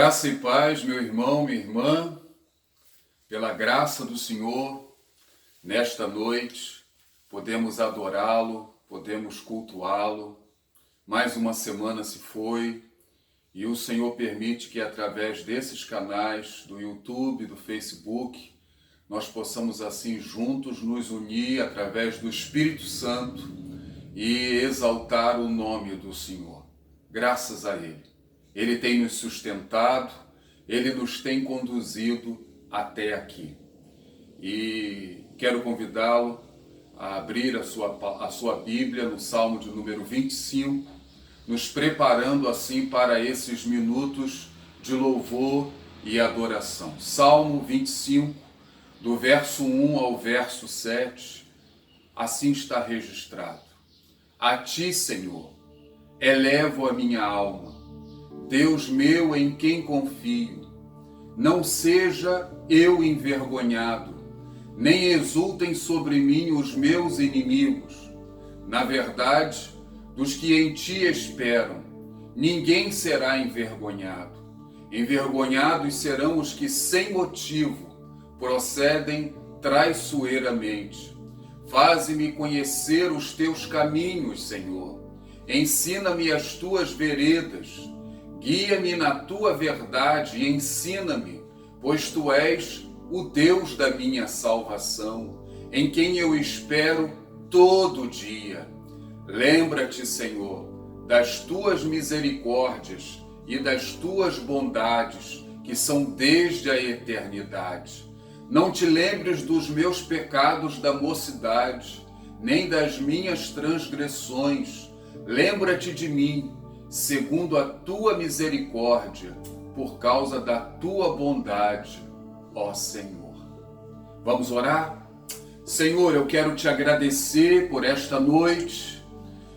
Graça e paz, meu irmão, minha irmã, pela graça do Senhor, nesta noite, podemos adorá-lo, podemos cultuá-lo. Mais uma semana se foi e o Senhor permite que através desses canais do YouTube, do Facebook, nós possamos assim juntos nos unir através do Espírito Santo e exaltar o nome do Senhor. Graças a Ele. Ele tem nos sustentado, Ele nos tem conduzido até aqui. E quero convidá-lo a abrir a sua Bíblia no Salmo de número 25, nos preparando assim para esses minutos de louvor e adoração. Salmo 25, do verso 1 ao verso 7, assim está registrado. A Ti, Senhor, elevo a minha alma, Deus meu em quem confio. Não seja eu envergonhado, nem exultem sobre mim os meus inimigos. Na verdade, dos que em Ti esperam, ninguém será envergonhado. Envergonhados serão os que sem motivo procedem traiçoeiramente. Faze-me conhecer os Teus caminhos, Senhor. Ensina-me as Tuas veredas. Guia-me na Tua verdade e ensina-me, pois Tu és o Deus da minha salvação, em quem eu espero todo dia. Lembra-te, Senhor, das Tuas misericórdias e das Tuas bondades, que são desde a eternidade. Não te lembres dos meus pecados da mocidade, nem das minhas transgressões. Lembra-te de mim, segundo a Tua misericórdia, por causa da Tua bondade, ó Senhor. Vamos orar? Senhor, eu quero Te agradecer por esta noite,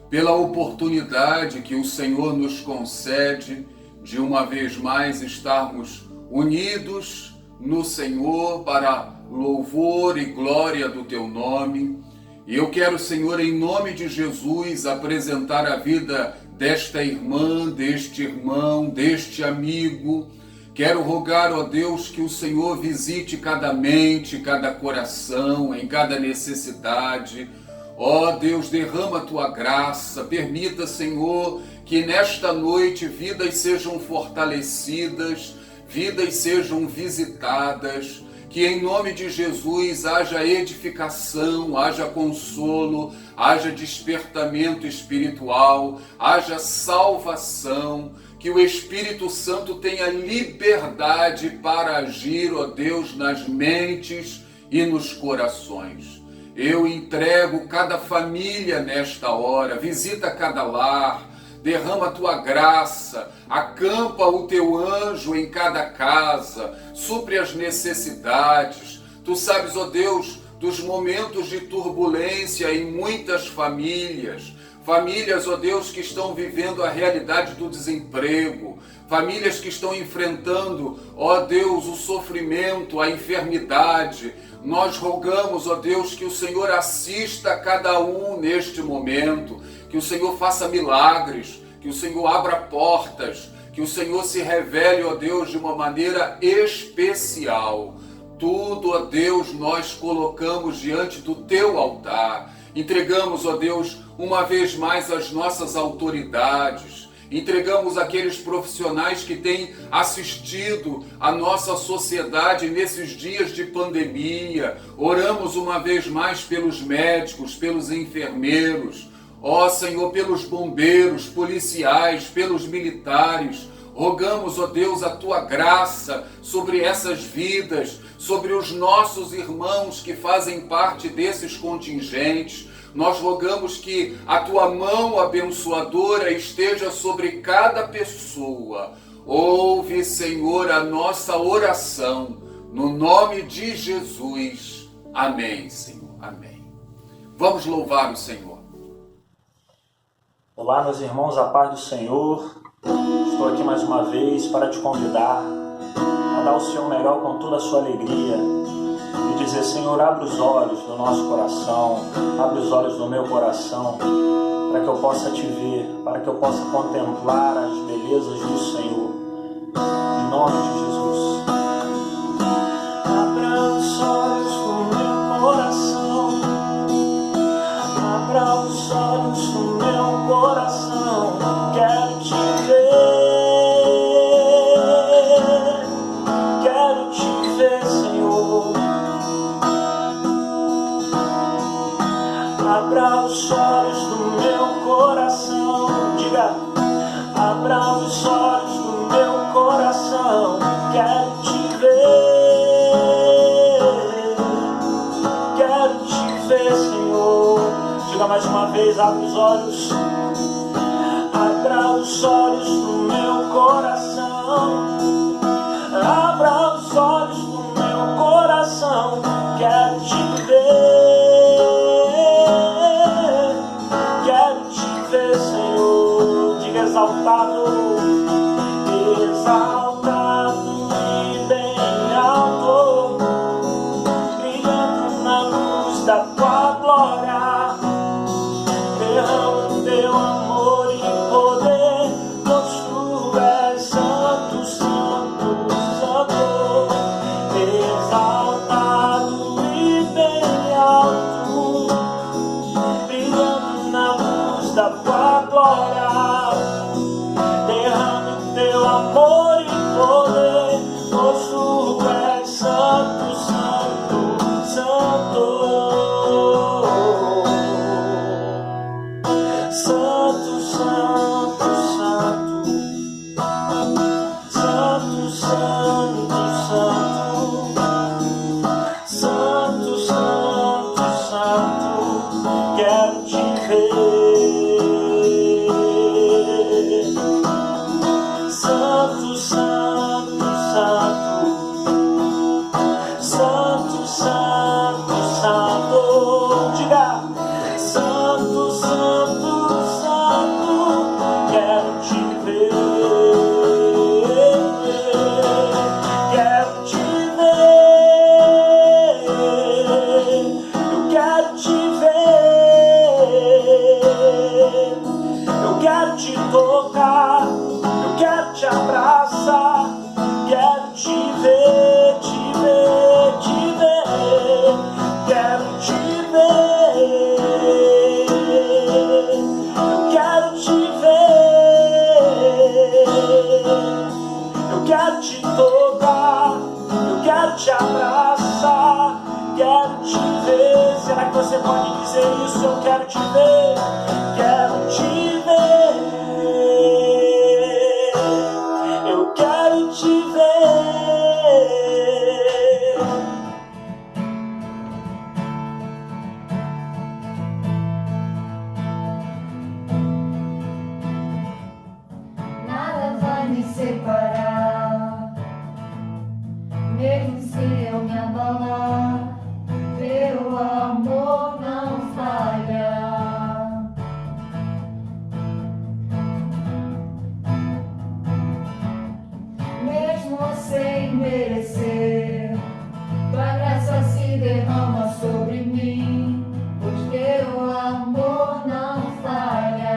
pela oportunidade que o Senhor nos concede de uma vez mais estarmos unidos no Senhor para louvor e glória do Teu nome. E eu quero, Senhor, em nome de Jesus, apresentar a vida desta irmã, deste irmão, deste amigo. Quero rogar, ó Deus, que o Senhor visite cada mente, cada coração, em cada necessidade. Ó Deus, derrama a Tua graça, permita, Senhor, que nesta noite vidas sejam fortalecidas, vidas sejam visitadas, que em nome de Jesus haja edificação, haja consolo, haja despertamento espiritual, haja salvação, que o Espírito Santo tenha liberdade para agir, ó Deus, nas mentes e nos corações. Eu entrego cada família nesta hora, visita cada lar, derrama a Tua graça, acampa o Teu anjo em cada casa, supre as necessidades. Tu sabes, ó Deus, dos momentos de turbulência em muitas famílias, ó Deus, que estão vivendo a realidade do desemprego, famílias que estão enfrentando, ó Deus, o sofrimento, a enfermidade. Nós rogamos, ó Deus, que o Senhor assista a cada um neste momento, que o Senhor faça milagres, que o Senhor abra portas, que o Senhor se revele, ó Deus, de uma maneira especial. Tudo, ó Deus, nós colocamos diante do Teu altar. Entregamos, ó Deus, uma vez mais as nossas autoridades. Entregamos aqueles profissionais que têm assistido a nossa sociedade nesses dias de pandemia. Oramos uma vez mais pelos médicos, pelos enfermeiros, ó Senhor, pelos bombeiros, policiais, pelos militares. Rogamos, ó Deus, a Tua graça sobre essas vidas, sobre os nossos irmãos que fazem parte desses contingentes. Nós rogamos que a Tua mão abençoadora esteja sobre cada pessoa. Ouve, Senhor, a nossa oração, no nome de Jesus. Amém, Senhor. Amém. Vamos louvar o Senhor. Olá, meus irmãos, a paz do Senhor. Estou aqui mais uma vez para te convidar a dar o seu melhor com toda a sua alegria e dizer: Senhor, abre os olhos do nosso coração, abre os olhos do meu coração, para que eu possa te ver, para que eu possa contemplar as belezas do Senhor. Em nome de Jesus. Abra os olhos do meu coração. Abra os olhos do meu coração. Quero te ver. Quero te ver, Senhor. Abra os olhos do meu coração. Diga. Abra os olhos do meu coração. Quero te ver. Quero te ver, Senhor. Diga mais uma vez. Abra os olhos. Abra os olhos do meu coração. Abra os olhos do meu coração. Quero te ver. Quero te ver, Senhor. Diga exaltado, exaltado e bem alto, brilhando na luz da tua glória. Derrama o teu amor e poder, pois tu és santo, santo, santo. Exaltado e bem alto, brilhando na luz da tua glória. Derrame o teu amor e poder, pois tu és santo, santo, santo. Santo, santo, santo. Santo, santo, santo. Santo, santo, santo. Quero te ver. Santo, santo, santo. Santo, santo, santo. Diga. Santo, santo, santo. Quero te ver. Quero te ver. Eu quero te ver. Eu quero te tocar. Eu quero te abraçar. Quero te ver, te ver, te ver. Quero te ver. Eu quero te ver. Eu quero te tocar. Eu quero te abraçar. Quero te ver. Será que você pode dizer isso? Eu quero te ver. Quero te ver. Eu quero te ver. Nada vai me separar, mesmo se eu me abalar, teu amor não falha. Mesmo sem merecer, tua graça se derrama sobre mim, pois teu amor não falha.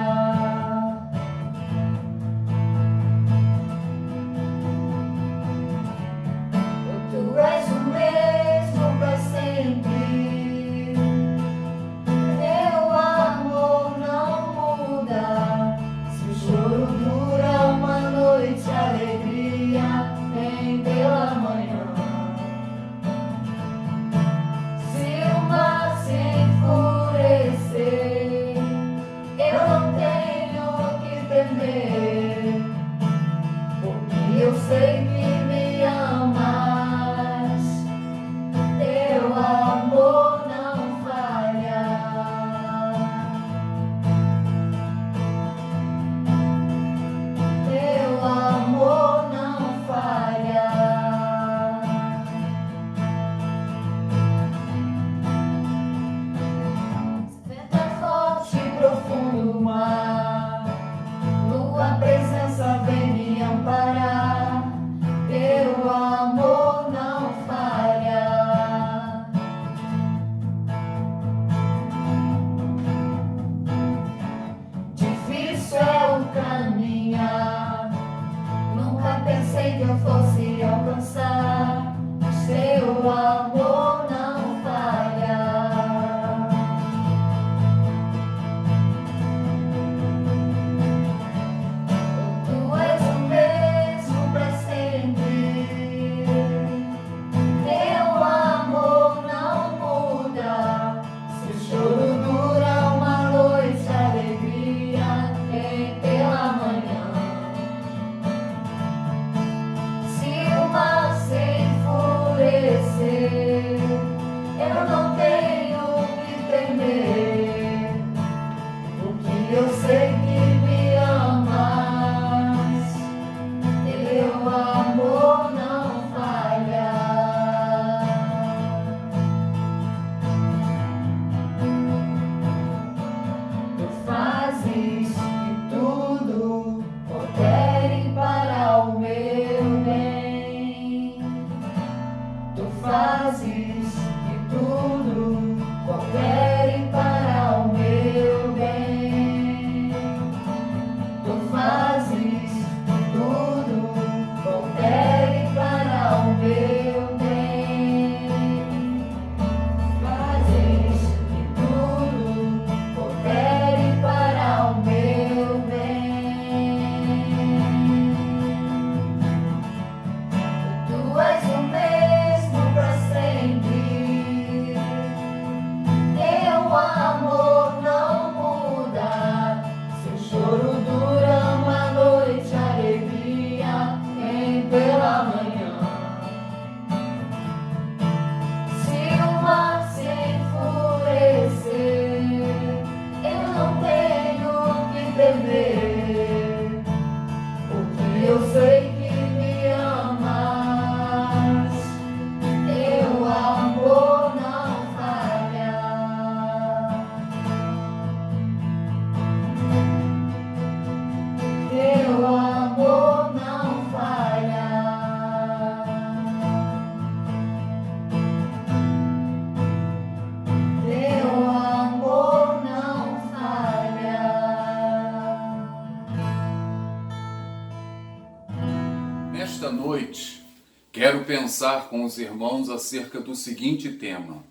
nesta noite, quero pensar com os irmãos acerca do seguinte tema: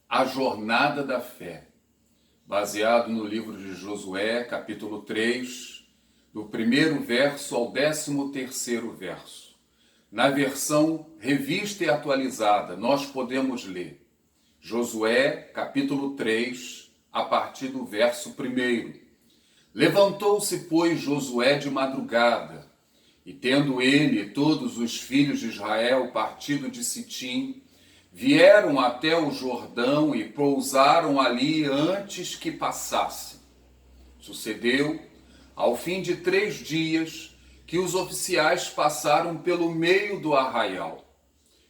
a jornada da fé, baseado no livro de Josué, capítulo 3, do 1º verso ao 13º verso. Na versão revista e atualizada, nós podemos ler Josué, capítulo 3, a partir do verso 1. Levantou-se, pois, Josué de madrugada, e tendo ele e todos os filhos de Israel partido de Sitim, vieram até o Jordão e pousaram ali antes que passasse. Sucedeu, ao fim de 3 dias, que os oficiais passaram pelo meio do arraial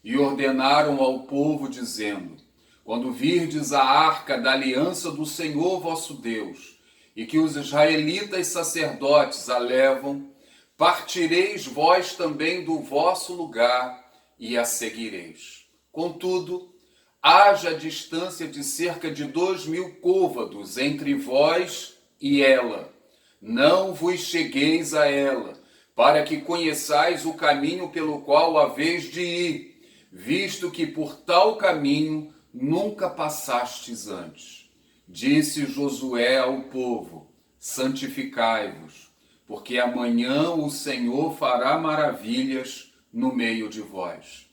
e ordenaram ao povo, dizendo: quando virdes a arca da aliança do Senhor vosso Deus, e que os israelitas sacerdotes a levam, partireis vós também do vosso lugar e a seguireis. Contudo, haja distância de cerca de 2.000 côvados entre vós e ela. Não vos chegueis a ela, para que conheçais o caminho pelo qual haveis de ir, visto que por tal caminho nunca passastes antes. Disse Josué ao povo: santificai-vos, porque amanhã o Senhor fará maravilhas no meio de vós.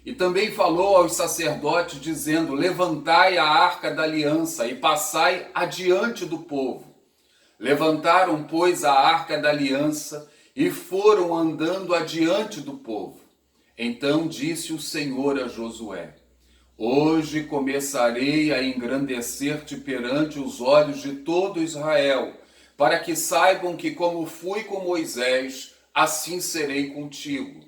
E também falou aos sacerdotes, dizendo: levantai a arca da aliança e passai adiante do povo. Levantaram, pois, a arca da aliança e foram andando adiante do povo. Então disse o Senhor a Josué: hoje começarei a engrandecer-te perante os olhos de todo Israel, para que saibam que, como fui com Moisés, assim serei contigo.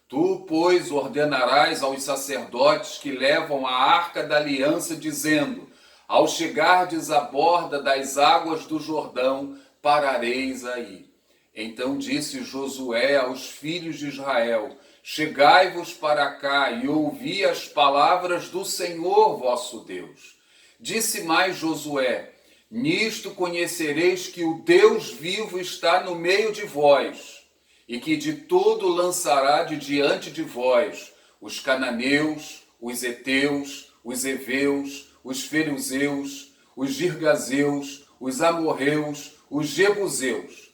Tu, pois, ordenarás aos sacerdotes que levam a arca da aliança, dizendo: ao chegardes à borda das águas do Jordão, parareis aí. Então disse Josué aos filhos de Israel: chegai-vos para cá e ouvi as palavras do Senhor vosso Deus. Disse mais Josué: nisto conhecereis que o Deus vivo está no meio de vós, e que de todo lançará de diante de vós os cananeus, os heteus, os heveus, os ferezeus, os girgazeus, os amorreus, os jebuseus.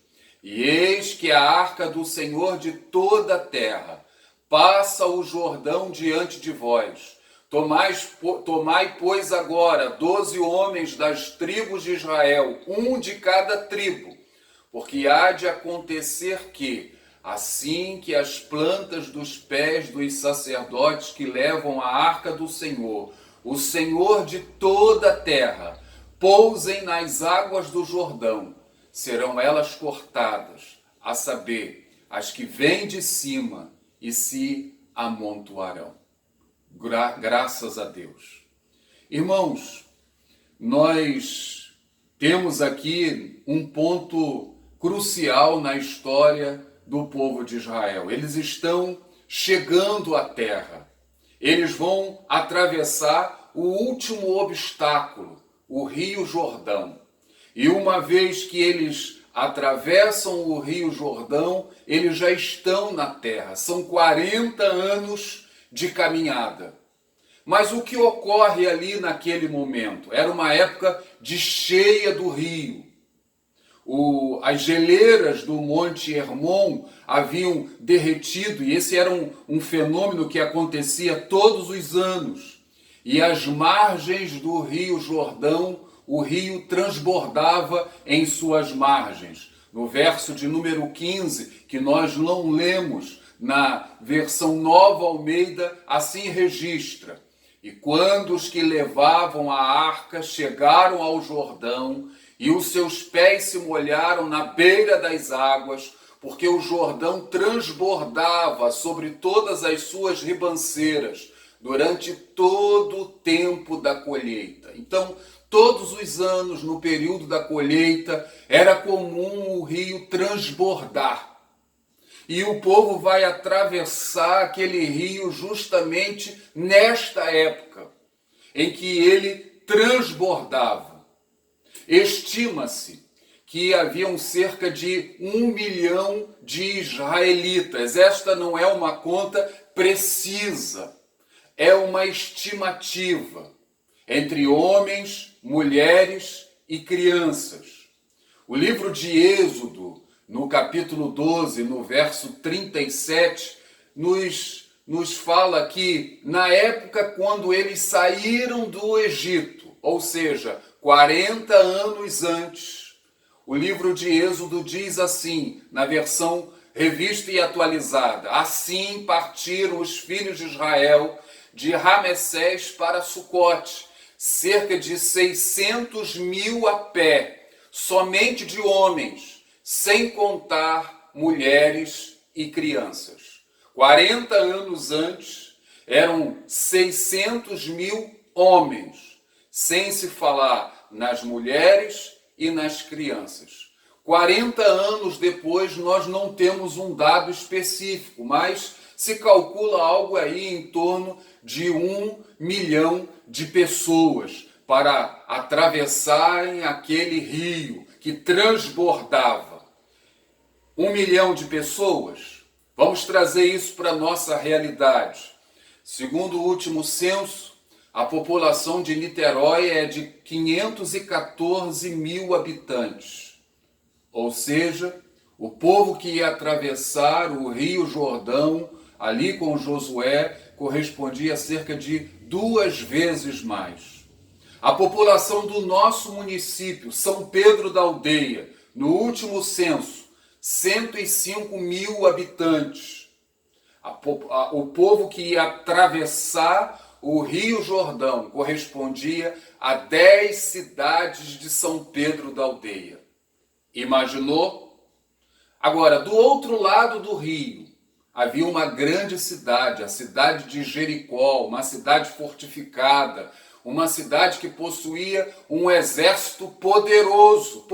E eis que a arca do Senhor de toda a terra passa o Jordão diante de vós. Tomai, pois, agora 12 homens das tribos de Israel, um de cada tribo, porque há de acontecer que, assim que as plantas dos pés dos sacerdotes que levam a arca do Senhor, o Senhor de toda a terra, pousem nas águas do Jordão, serão elas cortadas, a saber, as que vêm de cima, e se amontoarão. Graças a Deus. Irmãos, nós temos aqui um ponto crucial na história do povo de Israel. Eles estão chegando à terra. Eles vão atravessar o último obstáculo, o Rio Jordão. E uma vez que eles atravessam o Rio Jordão, eles já estão na terra. São 40 anos de caminhada. Mas o que ocorre ali naquele momento? Era uma época de cheia do rio. As geleiras do Monte Hermon haviam derretido, e esse era um fenômeno que acontecia todos os anos. E as margens do Rio Jordão, o rio transbordava em suas margens. No verso de número 15, que nós não lemos, na versão Nova Almeida, assim registra: e quando os que levavam a arca chegaram ao Jordão, e os seus pés se molharam na beira das águas, porque o Jordão transbordava sobre todas as suas ribanceiras durante todo o tempo da colheita. Então, todos os anos, no período da colheita, era comum o rio transbordar. E o povo vai atravessar aquele rio justamente nesta época, em que ele transbordava. Estima-se que haviam cerca de 1 milhão de israelitas. Esta não é uma conta precisa, é uma estimativa entre homens, mulheres e crianças. O livro de Êxodo, no capítulo 12, no verso 37, nos fala que na época quando eles saíram do Egito, ou seja, 40 anos antes, o livro de Êxodo diz assim, na versão revista e atualizada: assim partiram os filhos de Israel de Ramessés para Sucote, cerca de 600 mil a pé, somente de homens, sem contar mulheres e crianças. 40 anos antes, eram 600 mil homens, sem se falar nas mulheres e nas crianças. 40 anos depois, nós não temos um dado específico, mas se calcula algo aí em torno de 1 milhão de pessoas para atravessarem aquele rio que transbordava. 1 milhão de pessoas? Vamos trazer isso para a nossa realidade. Segundo o último censo, a população de Niterói é de 514 mil habitantes. Ou seja, o povo que ia atravessar o Rio Jordão, ali com Josué, correspondia a cerca de 2 vezes mais. A população do nosso município, São Pedro da Aldeia, no último censo, 105 mil habitantes. O povo que ia atravessar o Rio Jordão correspondia a 10 cidades de São Pedro da Aldeia. Imaginou? Agora, do outro lado do rio, havia uma grande cidade, a cidade de Jericó, uma cidade fortificada, uma cidade que possuía um exército poderoso.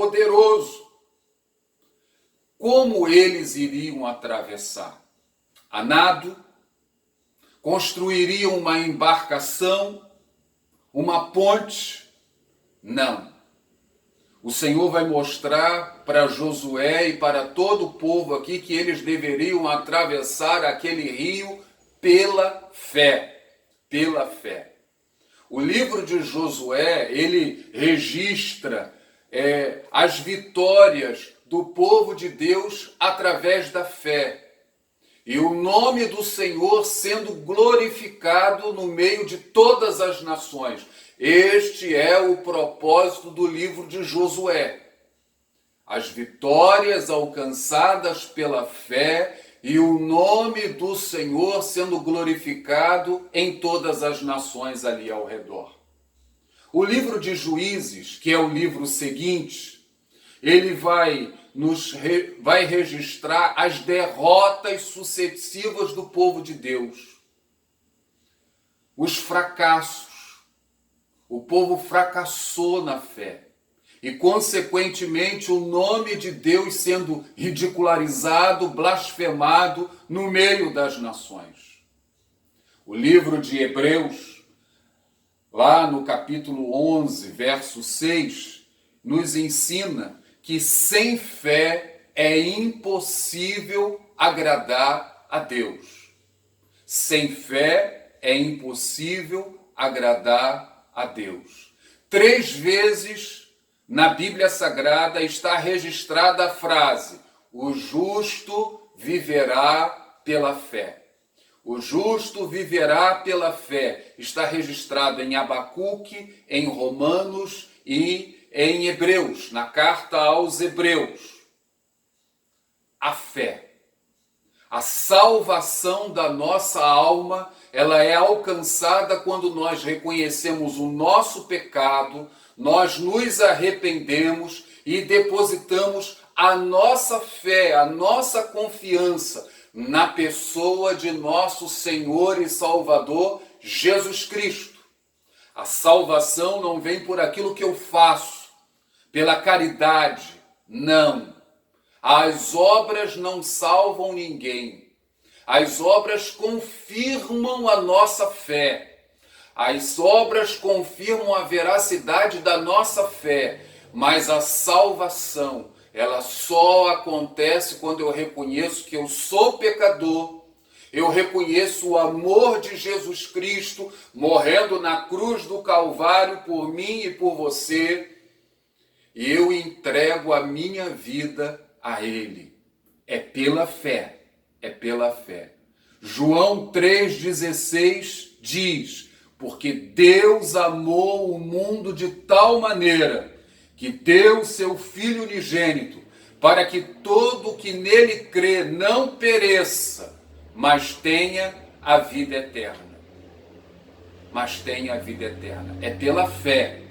Como eles iriam atravessar? A nado? Construiriam uma embarcação? Uma ponte? Não. O Senhor vai mostrar para Josué e para todo o povo aqui que eles deveriam atravessar aquele rio pela fé. Pela fé. O livro de Josué, ele registra as vitórias do povo de Deus através da fé. E o nome do Senhor sendo glorificado no meio de todas as nações. Este é o propósito do livro de Josué. As vitórias alcançadas pela fé e o nome do Senhor sendo glorificado em todas as nações ali ao redor. O livro de Juízes, que é o livro seguinte, ele vai registrar as derrotas sucessivas do povo de Deus. Os fracassos. O povo fracassou na fé e, consequentemente, o nome de Deus sendo ridicularizado, blasfemado no meio das nações. O livro de Hebreus, lá no capítulo 11, verso 6, nos ensina que sem fé é impossível agradar a Deus. Sem fé é impossível agradar a Deus. 3 vezes na Bíblia Sagrada está registrada a frase: o justo viverá pela fé. O justo viverá pela fé. Está registrado em Abacuque, em Romanos e em Hebreus, na carta aos Hebreus. A fé. A salvação da nossa alma, ela é alcançada quando nós reconhecemos o nosso pecado, nós nos arrependemos e depositamos a nossa fé, a nossa confiança na pessoa de nosso Senhor e Salvador, Jesus Cristo. A salvação não vem por aquilo que eu faço, pela caridade, não. As obras não salvam ninguém. As obras confirmam a nossa fé. As obras confirmam a veracidade da nossa fé. Mas a salvação, ela só acontece quando eu reconheço que eu sou pecador. Eu reconheço o amor de Jesus Cristo morrendo na cruz do Calvário por mim e por você. E eu entrego a minha vida a Ele. É pela fé, é pela fé. João 3,16 diz: porque Deus amou o mundo de tal maneira que deu seu Filho unigênito, para que todo o que nele crê não pereça, mas tenha a vida eterna. Mas tenha a vida eterna. É pela fé.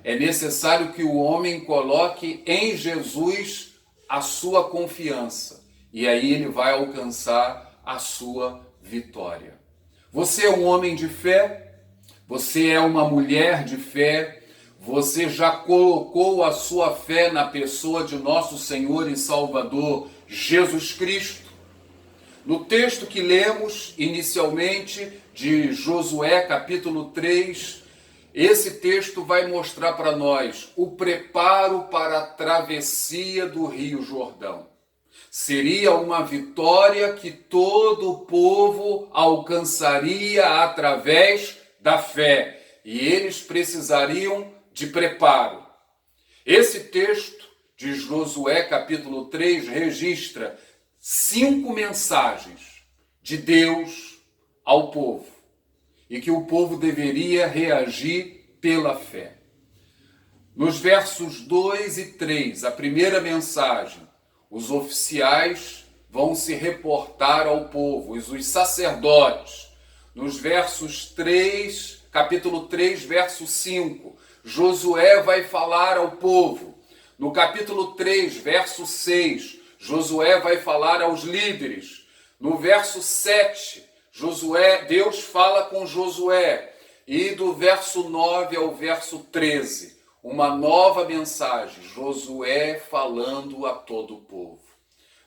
É necessário que o homem coloque em Jesus a sua confiança. E aí ele vai alcançar a sua vitória. Você é um homem de fé? Você é uma mulher de fé? Você já colocou a sua fé na pessoa de nosso Senhor e Salvador Jesus Cristo? No texto que lemos inicialmente de Josué capítulo 3, esse texto vai mostrar para nós o preparo para a travessia do Rio Jordão. Seria uma vitória que todo o povo alcançaria através da fé, e eles precisariam de preparo. Esse texto de Josué capítulo 3 registra 5 mensagens de Deus ao povo, e que o povo deveria reagir pela fé. Nos versos 2 e 3, a primeira mensagem: os oficiais vão se reportar ao povo, os sacerdotes. Nos versos 3, capítulo 3, verso 5, Josué vai falar ao povo. No capítulo 3, verso 6, Josué vai falar aos líderes. No verso 7, Deus fala com Josué. E do verso 9 ao verso 13, uma nova mensagem, Josué falando a todo o povo.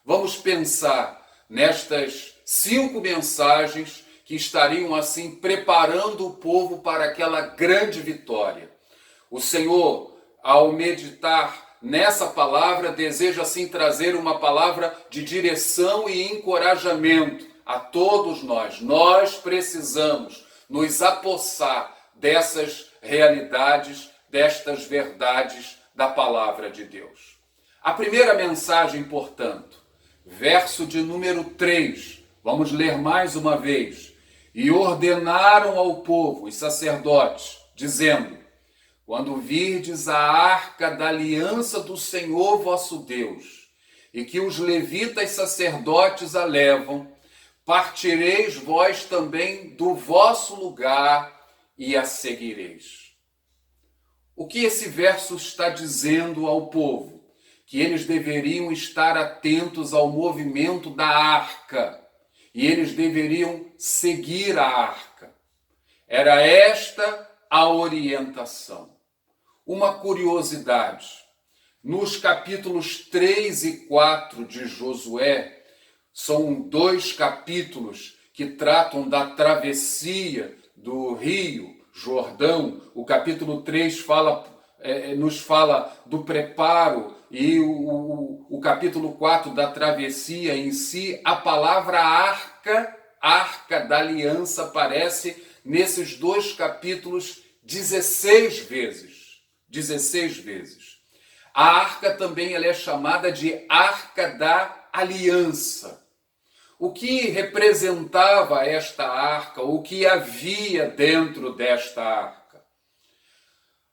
Vamos pensar nestas 5 mensagens que estariam assim preparando o povo para aquela grande vitória. O Senhor, ao meditar nessa palavra, deseja assim trazer uma palavra de direção e encorajamento a todos nós. Nós precisamos nos apossar dessas realidades, destas verdades da palavra de Deus. A primeira mensagem, portanto, verso de número 3, vamos ler mais uma vez. E ordenaram ao povo, os sacerdotes, dizendo: quando virdes a arca da aliança do Senhor vosso Deus, e que os levitas sacerdotes a levam, partireis vós também do vosso lugar e a seguireis. O que esse verso está dizendo ao povo? Que eles deveriam estar atentos ao movimento da arca, e eles deveriam seguir a arca. Era esta a orientação. Uma curiosidade: nos capítulos 3 e 4 de Josué, são 2 capítulos que tratam da travessia do Rio Jordão. O capítulo 3 nos fala do preparo, e o capítulo 4 da travessia em si. A palavra arca da aliança, aparece nesses 2 capítulos 16 vezes. 16 vezes. A arca também ela é chamada de Arca da Aliança. O que representava esta arca? O que havia dentro desta arca?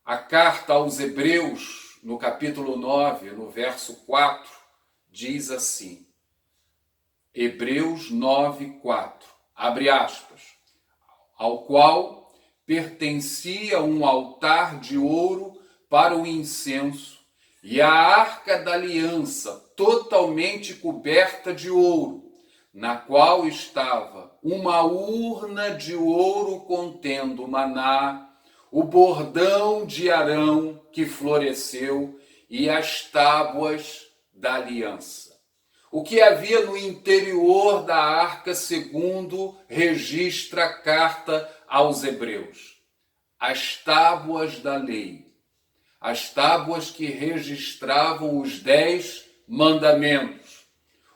A carta aos Hebreus, no capítulo 9, no verso 4, diz assim, Hebreus 9, 4, abre aspas, ao qual pertencia um altar de ouro para o incenso, e a arca da aliança totalmente coberta de ouro, na qual estava uma urna de ouro contendo maná, o bordão de Arão que floresceu e as tábuas da aliança. O que havia no interior da arca, segundo registra a carta aos Hebreus? As tábuas da lei, as tábuas que registravam os 10 mandamentos.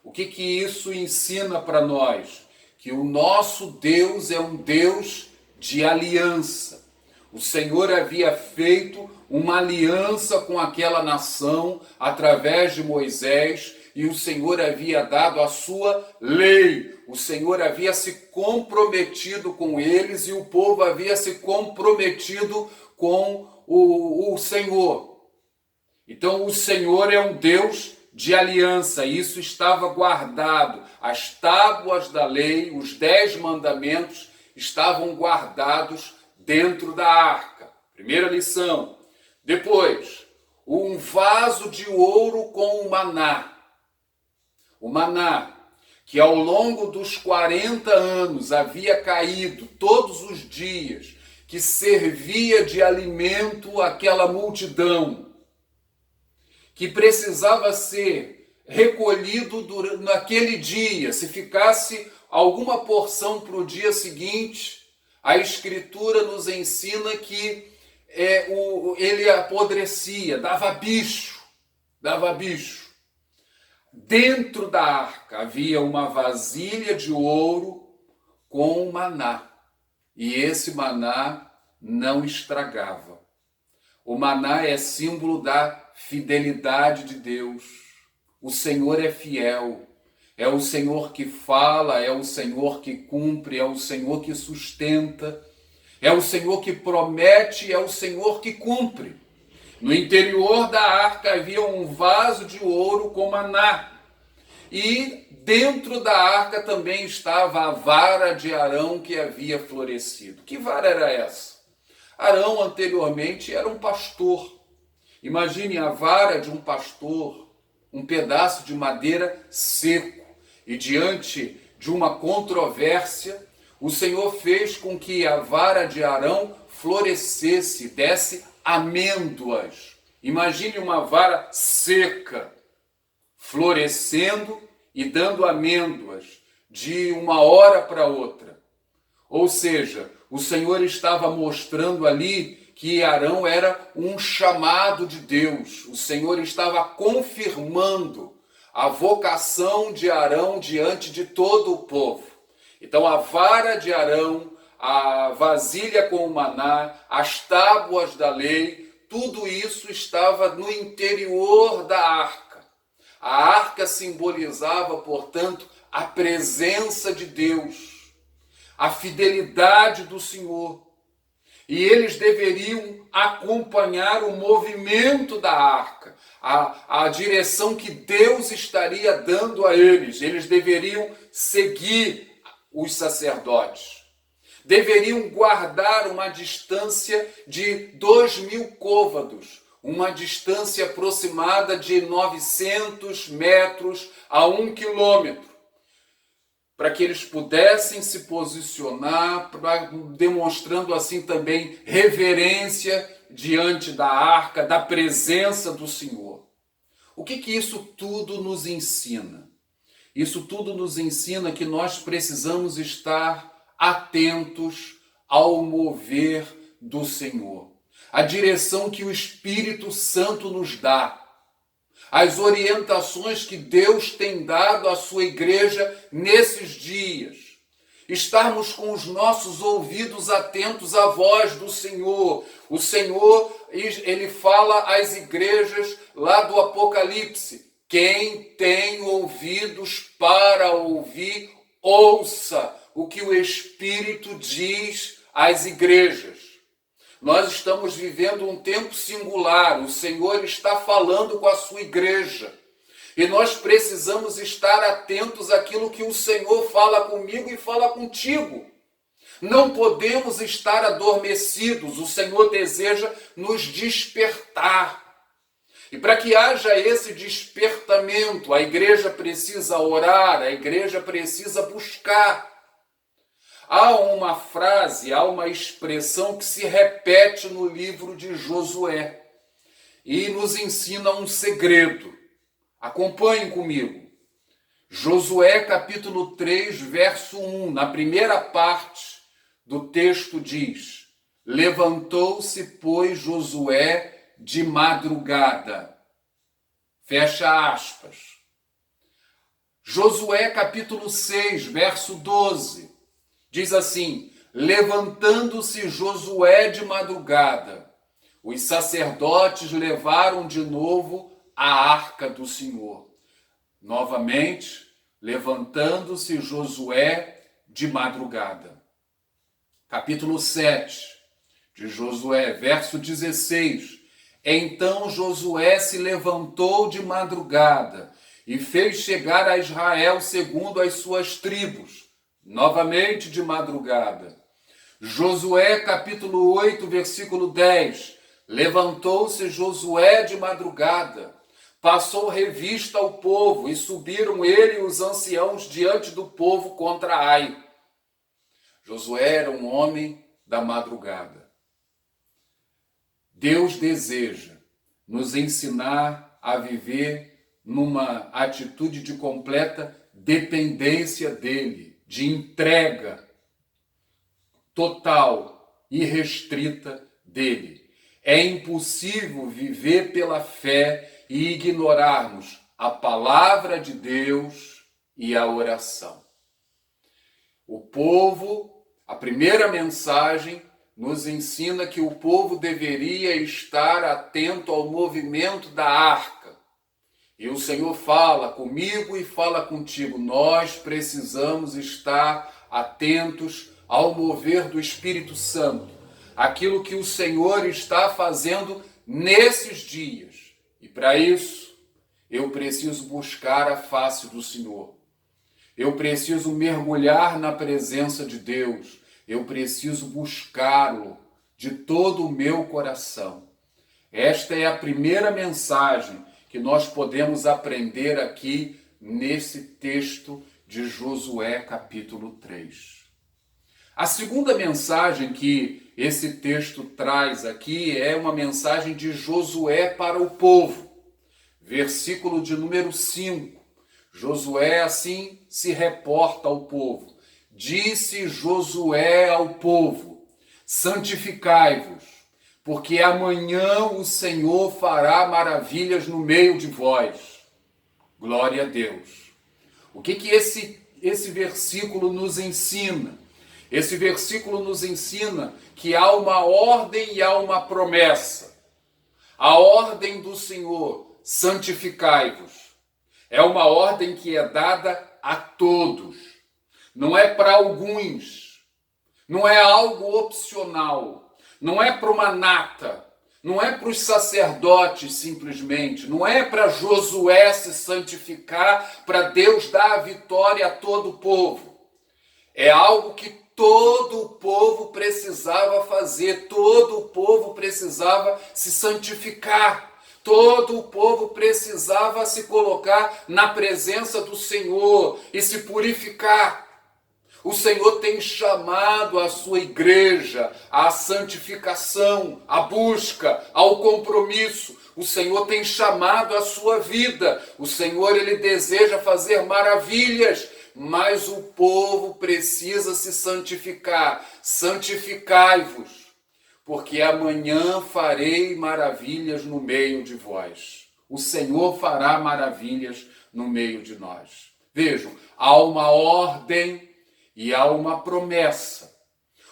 O que isso ensina para nós? Que o nosso Deus é um Deus de aliança. O Senhor havia feito uma aliança com aquela nação através de Moisés, e o Senhor havia dado a sua lei. O Senhor havia se comprometido com eles e o povo havia se comprometido com o Senhor. Então o Senhor é um Deus de aliança, isso estava guardado. As tábuas da lei, os 10 mandamentos, estavam guardados dentro da arca. Primeira lição. Depois, um vaso de ouro com o maná. O maná, que ao longo dos 40 anos havia caído todos os dias, que servia de alimento àquela multidão, que precisava ser recolhido naquele dia. Se ficasse alguma porção para o dia seguinte, a Escritura nos ensina que ele apodrecia, dava bicho. Dentro da arca havia uma vasilha de ouro com maná, e esse maná não estragava. O maná é símbolo da fidelidade de Deus. O Senhor é fiel, é o Senhor que fala, é o Senhor que cumpre, é o Senhor que sustenta, é o Senhor que promete, é o Senhor que cumpre. No interior da arca havia um vaso de ouro com maná. E dentro da arca também estava a vara de Arão que havia florescido. Que vara era essa? Arão anteriormente era um pastor. Imagine a vara de um pastor, um pedaço de madeira seco. E diante de uma controvérsia, o Senhor fez com que a vara de Arão florescesse, desse amêndoas. Imagine uma vara seca, florescendo e dando amêndoas de uma hora para outra. Ou seja, o Senhor estava mostrando ali que Arão era um chamado de Deus. O Senhor estava confirmando a vocação de Arão diante de todo o povo. Então a vara de Arão, a vasilha com o maná, as tábuas da lei, tudo isso estava no interior da arca. A arca simbolizava, portanto, a presença de Deus, a fidelidade do Senhor. E eles deveriam acompanhar o movimento da arca, a direção que Deus estaria dando a eles. Eles deveriam seguir os sacerdotes. Deveriam guardar uma distância de 2.000 côvados, uma distância aproximada de 900 metros a 1 quilômetro, para que eles pudessem se posicionar, demonstrando assim também reverência diante da arca, da presença do Senhor. O que isso tudo nos ensina? Isso tudo nos ensina que nós precisamos estar atentos ao mover do Senhor, a direção que o Espírito Santo nos dá, as orientações que Deus tem dado à sua igreja nesses dias. Estarmos com os nossos ouvidos atentos à voz do Senhor. O Senhor, ele fala às igrejas lá do Apocalipse: quem tem ouvidos para ouvir, ouça o que o Espírito diz às igrejas. Nós estamos vivendo um tempo singular, o Senhor está falando com a sua igreja. E nós precisamos estar atentos àquilo que o Senhor fala comigo e fala contigo. Não podemos estar adormecidos, o Senhor deseja nos despertar. E para que haja esse despertamento, a igreja precisa orar, a igreja precisa buscar. Há uma frase, há uma expressão que se repete no livro de Josué e nos ensina um segredo. Acompanhem comigo. Josué capítulo 3, verso 1, na primeira parte do texto diz: levantou-se, pois, Josué de madrugada. Fecha aspas. Josué capítulo 6, verso 12, diz assim: levantando-se Josué de madrugada, os sacerdotes levaram de novo a arca do Senhor. Novamente, levantando-se Josué de madrugada. Capítulo 7 de Josué, verso 16. Então Josué se levantou de madrugada e fez chegar a Israel segundo as suas tribos. Novamente de madrugada. Josué capítulo 8, versículo 10. Levantou-se Josué de madrugada, passou revista ao povo, e subiram ele e os anciãos diante do povo contra Ai. Josué era um homem da madrugada. Deus deseja nos ensinar a viver numa atitude de completa dependência dele, de entrega total e restrita dele. É impossível viver pela fé e ignorarmos a palavra de Deus e a oração. O povo, a primeira mensagem, nos ensina que o povo deveria estar atento ao movimento da arca. E o Senhor fala comigo e fala contigo. Nós precisamos estar atentos ao mover do Espírito Santo. Aquilo que o Senhor está fazendo nesses dias. E para isso, eu preciso buscar a face do Senhor. Eu preciso mergulhar na presença de Deus. Eu preciso buscá-lo de todo o meu coração. Esta é a primeira mensagem que nós podemos aprender aqui nesse texto de Josué capítulo 3. A segunda mensagem que esse texto traz aqui é uma mensagem de Josué para o povo. Versículo de número 5. Josué assim se reporta ao povo. Disse Josué ao povo: santificai-vos, porque amanhã o Senhor fará maravilhas no meio de vós. Glória a Deus. O que esse versículo nos ensina? Esse versículo nos ensina que há uma ordem e há uma promessa. A ordem do Senhor, santificai-vos, é uma ordem que é dada a todos. Não é para alguns. Não é algo opcional. Não é para uma nata. Não é para os sacerdotes simplesmente. Não é para Josué se santificar, para Deus dar a vitória a todo o povo. É algo que todo o povo precisava fazer, todo o povo precisava se santificar, todo o povo precisava se colocar na presença do Senhor e se purificar. O Senhor tem chamado a sua igreja à santificação, à busca, ao compromisso. O Senhor tem chamado a sua vida. O Senhor, ele deseja fazer maravilhas, mas o povo precisa se santificar. Santificai-vos, porque amanhã farei maravilhas no meio de vós. O Senhor fará maravilhas no meio de nós. Vejam, há uma ordem e há uma promessa.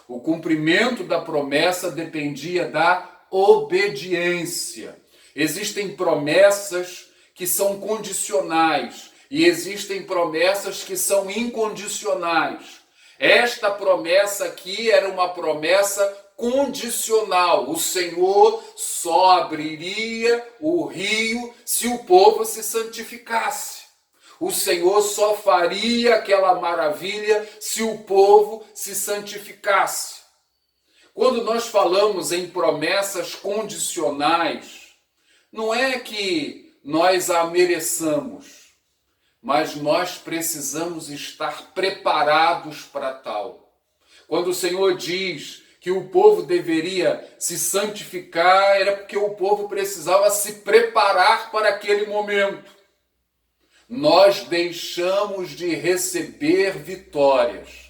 O cumprimento da promessa dependia da obediência. Existem promessas que são condicionais e existem promessas que são incondicionais. Esta promessa aqui era uma promessa condicional. O Senhor só abriria o rio se o povo se santificasse. O Senhor só faria aquela maravilha se o povo se santificasse. Quando nós falamos em promessas condicionais, não é que nós a mereçamos, mas nós precisamos estar preparados para tal. Quando o Senhor diz que o povo deveria se santificar, era porque o povo precisava se preparar para aquele momento. Nós deixamos de receber vitórias,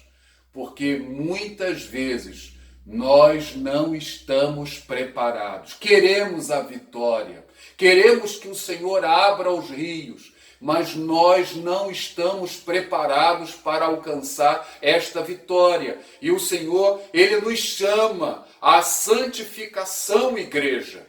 porque muitas vezes nós não estamos preparados. Queremos a vitória, queremos que o Senhor abra os rios, mas nós não estamos preparados para alcançar esta vitória. E o Senhor, Ele nos chama à santificação, igreja.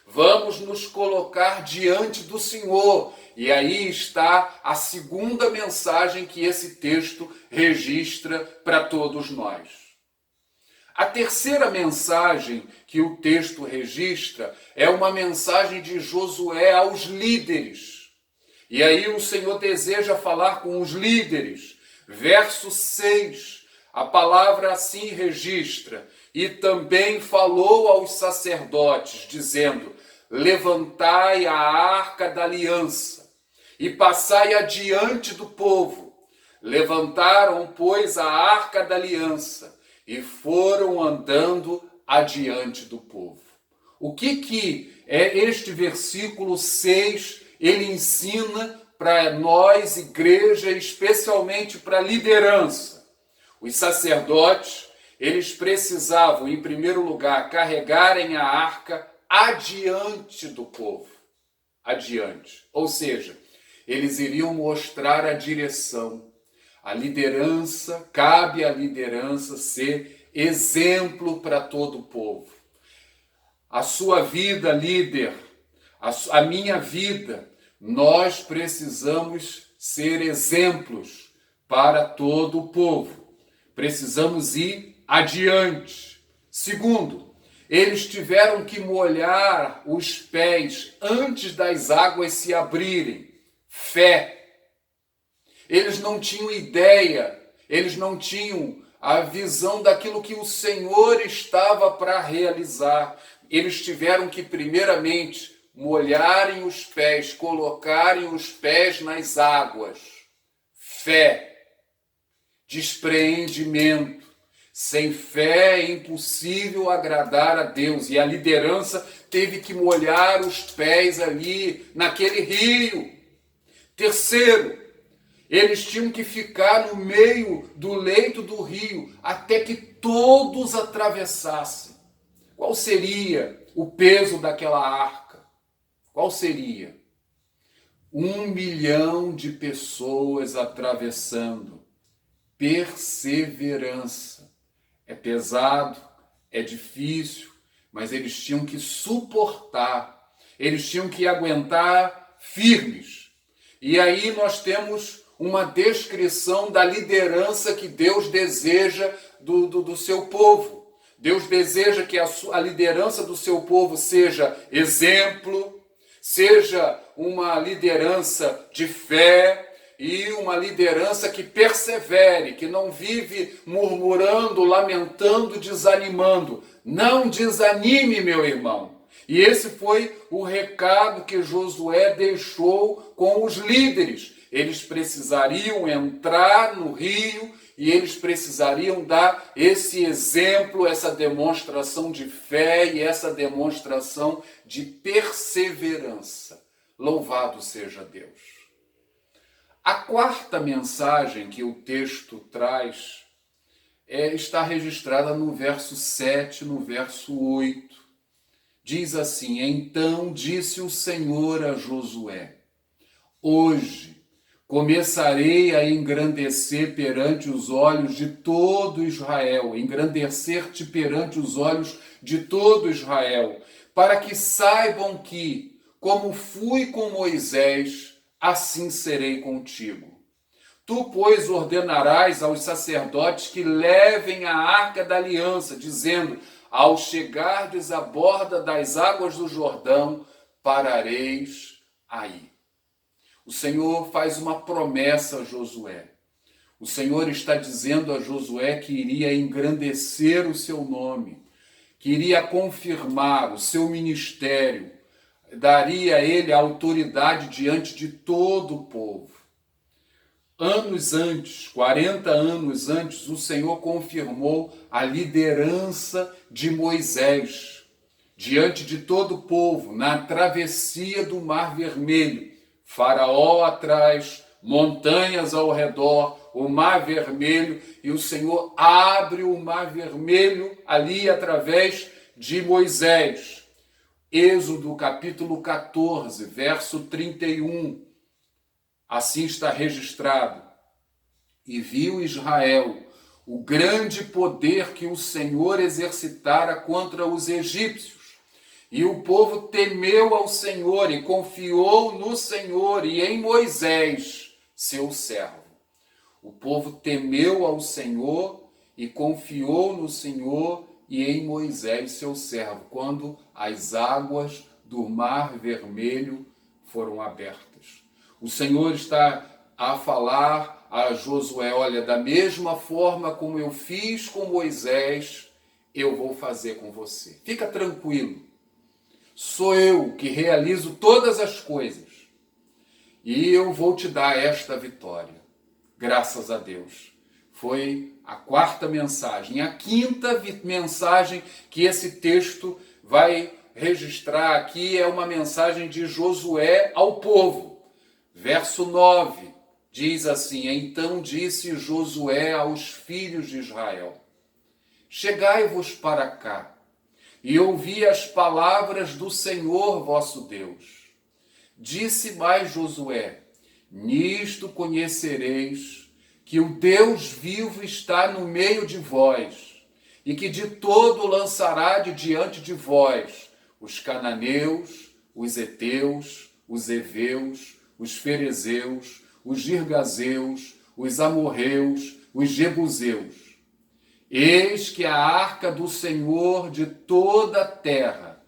Vamos nos colocar diante do Senhor. E aí está a segunda mensagem que esse texto registra para todos nós. A terceira mensagem que o texto registra é uma mensagem de Josué aos líderes. E aí o Senhor deseja falar com os líderes. Verso 6, a palavra assim registra: e também falou aos sacerdotes, dizendo: levantai a arca da aliança e passai adiante do povo. Levantaram, pois, a arca da aliança e foram andando adiante do povo. O que é este versículo 6? Ele ensina para nós, igreja, especialmente para a liderança. Os sacerdotes, eles precisavam, em primeiro lugar, carregarem a arca adiante do povo. Adiante. Ou seja, eles iriam mostrar a direção. A liderança, cabe à liderança ser exemplo para todo o povo. A sua vida, líder, a minha vida, nós precisamos ser exemplos para todo o povo. Precisamos ir adiante. Segundo, eles tiveram que molhar os pés antes das águas se abrirem. Fé. Eles não tinham ideia, eles não tinham a visão daquilo que o Senhor estava para realizar. Eles tiveram que, primeiramente, molharem os pés, colocarem os pés nas águas. Fé, despreendimento. Sem fé é impossível agradar a Deus. E a liderança teve que molhar os pés ali, naquele rio. Terceiro, eles tinham que ficar no meio do leito do rio até que todos atravessassem. Qual seria o peso daquela arca? Qual seria? 1 milhão de pessoas atravessando. Perseverança. É pesado, é difícil, mas eles tinham que suportar. Eles tinham que aguentar firmes. E aí nós temos uma descrição da liderança que Deus deseja do seu povo. Deus deseja que a liderança do seu povo seja exemplo, seja uma liderança de fé e uma liderança que persevere, que não vive murmurando, lamentando, desanimando. Não desanime, meu irmão. E esse foi o recado que Josué deixou com os líderes. Eles precisariam entrar no rio e eles precisariam dar esse exemplo, essa demonstração de fé e essa demonstração de perseverança. Louvado seja Deus. A quarta mensagem que o texto traz está registrada no verso 7, no verso 8. Diz assim: então disse o Senhor a Josué: hoje começarei a engrandecer perante os olhos de todo Israel, engrandecer-te perante os olhos de todo Israel, para que saibam que, como fui com Moisés, assim serei contigo. Tu, pois, ordenarás aos sacerdotes que levem a arca da aliança, dizendo: ao chegardes à borda das águas do Jordão, parareis aí. O Senhor faz uma promessa a Josué. O Senhor está dizendo a Josué que iria engrandecer o seu nome, que iria confirmar o seu ministério, daria a ele a autoridade diante de todo o povo. Anos antes, 40 anos antes, o Senhor confirmou a liderança de Moisés diante de todo o povo, na travessia do Mar Vermelho. Faraó atrás, montanhas ao redor, o Mar Vermelho, e o Senhor abre o Mar Vermelho ali através de Moisés. Êxodo capítulo 14, verso 31. Assim está registrado. E viu Israel o grande poder que o Senhor exercitara contra os egípcios. E o povo temeu ao Senhor e confiou no Senhor e em Moisés, seu servo. O povo temeu ao Senhor e confiou no Senhor e em Moisés, seu servo, quando as águas do Mar Vermelho foram abertas. O Senhor está a falar a Josué: olha, da mesma forma como eu fiz com Moisés, eu vou fazer com você. Fica tranquilo. Sou eu que realizo todas as coisas. E eu vou te dar esta vitória. Graças a Deus. Foi a quarta mensagem. A quinta mensagem que esse texto vai registrar aqui é uma mensagem de Josué ao povo. Verso 9 diz assim: então disse Josué aos filhos de Israel: chegai-vos para cá e ouvi as palavras do Senhor vosso Deus. Disse mais Josué: nisto conhecereis que o Deus vivo está no meio de vós, e que de todo lançará de diante de vós os cananeus, os heteus, os heveus, os ferezeus, os girgazeus, os amorreus, os jebuseus. Eis que a arca do Senhor de toda a terra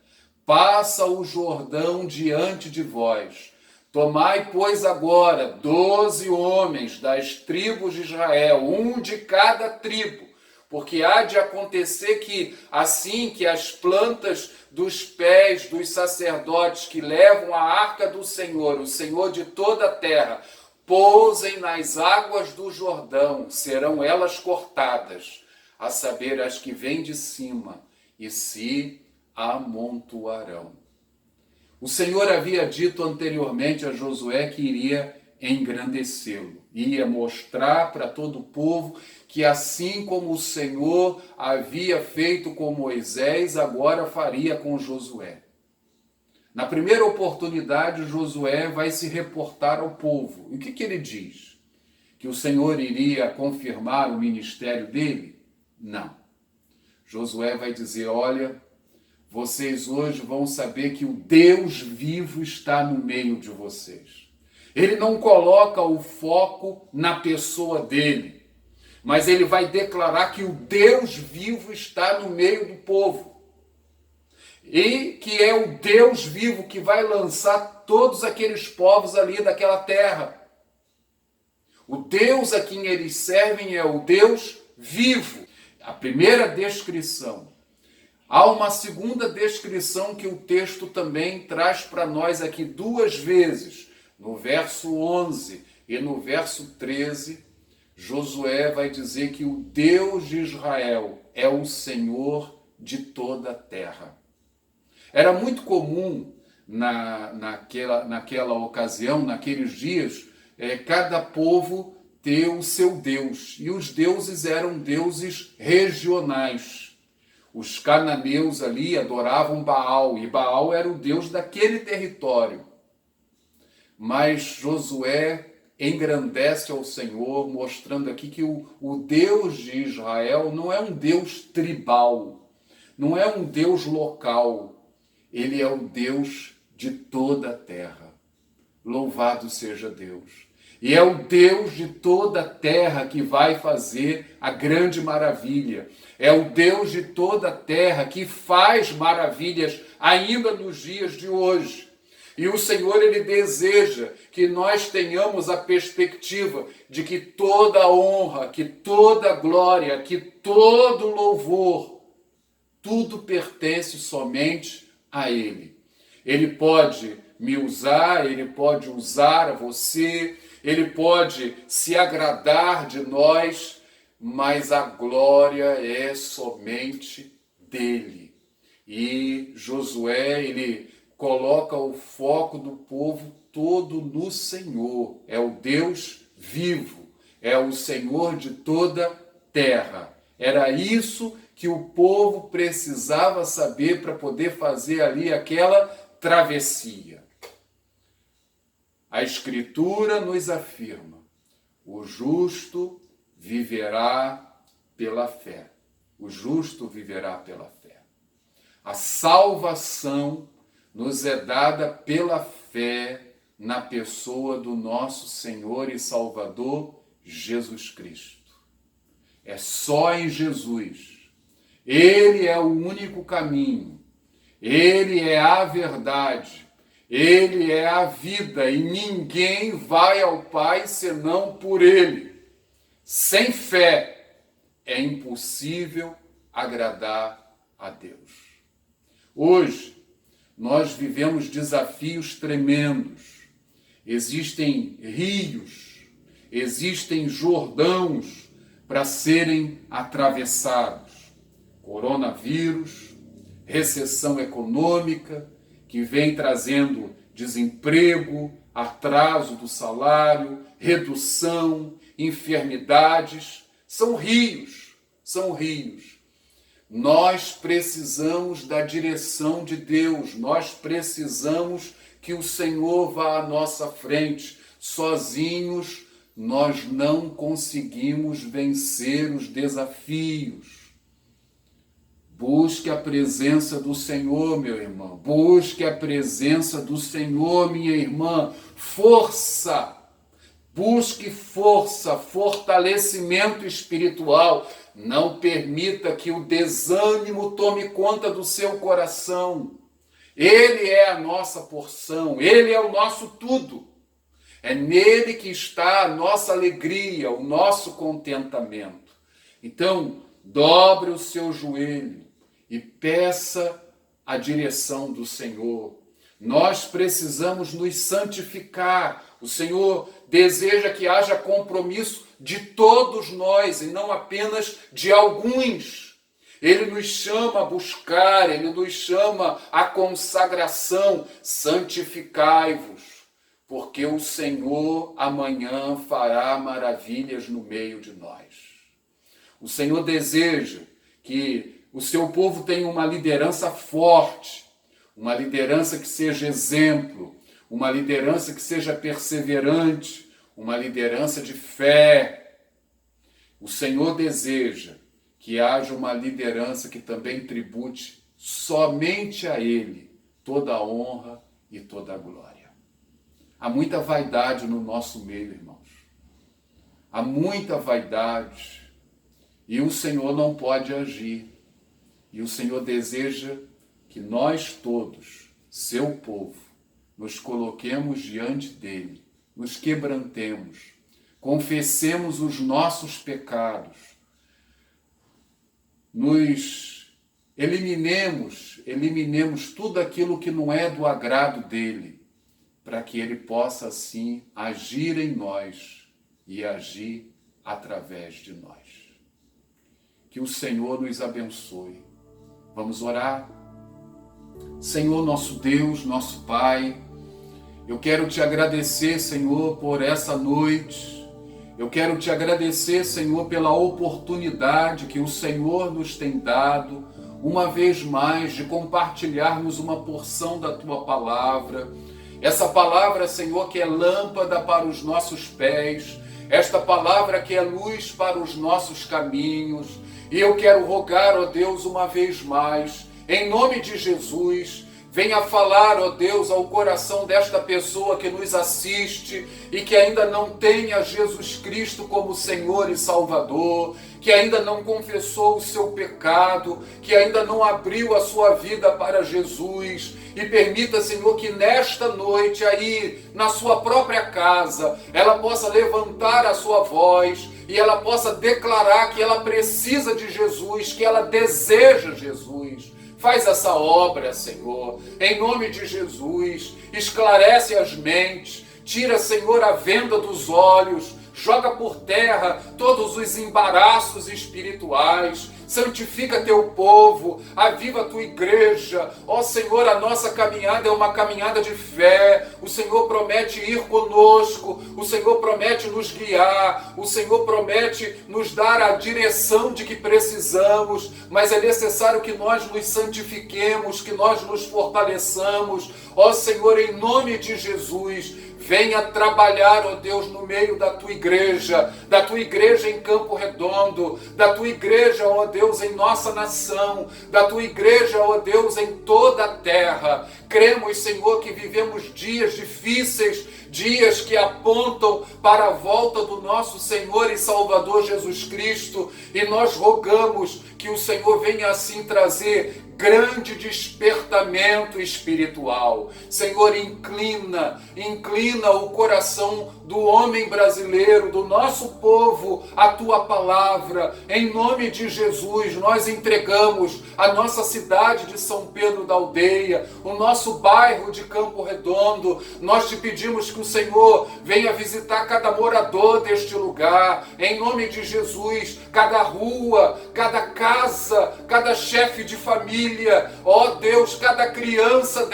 passa o Jordão diante de vós. Tomai, pois, agora 12 homens das tribos de Israel, um de cada tribo, porque há de acontecer que, assim que as plantas dos pés dos sacerdotes que levam a arca do Senhor, o Senhor de toda a terra, pousem nas águas do Jordão, serão elas cortadas, a saber, as que vêm de cima, e se amontoarão. O Senhor havia dito anteriormente a Josué que iria engrandecê-lo, ia mostrar para todo o povo que assim como o Senhor havia feito com Moisés, agora faria com Josué. Na primeira oportunidade, Josué vai se reportar ao povo. E o que ele diz? Que o Senhor iria confirmar o ministério dele? Não. Josué vai dizer: olha, vocês hoje vão saber que o Deus vivo está no meio de vocês. Ele não coloca o foco na pessoa dele, mas ele vai declarar que o Deus vivo está no meio do povo. E que é o Deus vivo que vai lançar todos aqueles povos ali daquela terra. O Deus a quem eles servem é o Deus vivo. A primeira descrição. Há uma segunda descrição que o texto também traz para nós aqui duas vezes. No verso 11 e no verso 13, Josué vai dizer que o Deus de Israel é o Senhor de toda a terra. Era muito comum naquela ocasião, naqueles dias, cada povo ter o seu Deus. E os deuses eram deuses regionais. Os cananeus ali adoravam Baal, e Baal era o Deus daquele território. Mas Josué engrandece ao Senhor, mostrando aqui que o Deus de Israel não é um Deus tribal, não é um Deus local, ele é o Deus de toda a terra. Louvado seja Deus. E é o Deus de toda a terra que vai fazer a grande maravilha. É o Deus de toda a terra que faz maravilhas ainda nos dias de hoje. E o Senhor, ele deseja que nós tenhamos a perspectiva de que toda honra, que toda glória, que todo louvor, tudo pertence somente a Ele. Ele pode me usar, Ele pode usar você, Ele pode se agradar de nós, mas a glória é somente dele. E Josué, ele coloca o foco do povo todo no Senhor. É o Deus vivo, é o Senhor de toda terra. Era isso que o povo precisava saber para poder fazer ali aquela travessia. A Escritura nos afirma: o justo viverá pela fé. O justo viverá pela fé. A salvação nos é dada pela fé na pessoa do nosso Senhor e Salvador Jesus Cristo. É só em Jesus. Ele é o único caminho. Ele é a verdade. Ele é a vida e ninguém vai ao Pai senão por Ele. Sem fé é impossível agradar a Deus. Hoje, nós vivemos desafios tremendos. Existem rios, existem Jordãos para serem atravessados. Coronavírus, recessão econômica, que vem trazendo desemprego, atraso do salário, redução, enfermidades. São rios, são rios. Nós precisamos da direção de Deus, nós precisamos que o Senhor vá à nossa frente. Sozinhos, nós não conseguimos vencer os desafios. Busque a presença do Senhor, meu irmão. Busque a presença do Senhor, minha irmã. Força. Busque força, fortalecimento espiritual. Não permita que o desânimo tome conta do seu coração. Ele é a nossa porção, Ele é o nosso tudo. É nele que está a nossa alegria, o nosso contentamento. Então, dobre o seu joelho e peça a direção do Senhor. Nós precisamos nos santificar. O Senhor deseja que haja compromisso de todos nós e não apenas de alguns. Ele nos chama a buscar, Ele nos chama à consagração. Santificai-vos, porque o Senhor amanhã fará maravilhas no meio de nós. O Senhor deseja que o seu povo tenha uma liderança forte, uma liderança que seja exemplo, uma liderança que seja perseverante, uma liderança de fé. O Senhor deseja que haja uma liderança que também tribute somente a Ele toda a honra e toda a glória. Há muita vaidade no nosso meio, irmãos. Há muita vaidade e o Senhor não pode agir. E o Senhor deseja que nós todos, seu povo, nos coloquemos diante dele, nos quebrantemos, confessemos os nossos pecados, nos eliminemos tudo aquilo que não é do agrado dele, para que ele possa assim agir em nós e agir através de nós. Que o Senhor nos abençoe. Vamos orar? Senhor, nosso Deus, nosso Pai, eu quero te agradecer, Senhor, por essa noite. Eu quero te agradecer, Senhor, pela oportunidade que o Senhor nos tem dado, uma vez mais, de compartilharmos uma porção da Tua palavra. Essa palavra, Senhor, que é lâmpada para os nossos pés, esta palavra que é luz para os nossos caminhos. E eu quero rogar, ó Deus, uma vez mais, em nome de Jesus, venha falar, ó Deus, ao coração desta pessoa que nos assiste e que ainda não tenha Jesus Cristo como Senhor e Salvador, que ainda não confessou o seu pecado, que ainda não abriu a sua vida para Jesus. E permita, Senhor, que nesta noite aí, na sua própria casa, ela possa levantar a sua voz e ela possa declarar que ela precisa de Jesus, que ela deseja Jesus. Faz essa obra, Senhor, em nome de Jesus. Esclarece as mentes, tira, Senhor, a venda dos olhos, joga por terra todos os embaraços espirituais. santifica teu povo, aviva a tua igreja. Ó Senhor, a nossa caminhada é uma caminhada de fé. O Senhor promete ir conosco, o Senhor promete nos guiar, o Senhor promete nos dar a direção de que precisamos, mas é necessário que nós nos santifiquemos, que nós nos fortaleçamos. Ó Senhor, em nome de Jesus, venha trabalhar, ó Deus, no meio da tua igreja em Campo Redondo, da tua igreja, ó Deus, em nossa nação, da tua igreja, ó Deus, em toda a terra. Cremos, Senhor, que vivemos dias difíceis, dias que apontam para a volta do nosso Senhor e Salvador Jesus Cristo, e nós rogamos que o Senhor venha assim trazer grande despertamento espiritual. Senhor, inclina o coração do homem brasileiro, do nosso povo, a tua palavra. Em nome de Jesus, nós entregamos a nossa cidade de São Pedro da Aldeia, o nosso bairro de Campo Redondo. Nós te pedimos que o Senhor venha visitar cada morador deste lugar. Em nome de Jesus, cada rua, cada casa, cada chefe de família, ó Deus, cada criança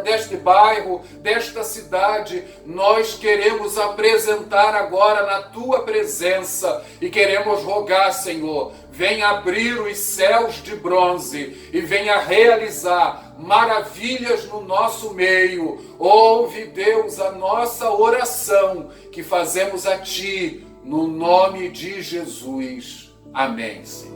deste bairro, desta cidade, nós queremos apresentar agora na tua presença e queremos rogar, Senhor, venha abrir os céus de bronze e venha realizar maravilhas no nosso meio. Ouve, Deus, a nossa oração que fazemos a ti, no nome de Jesus. Amém, Senhor.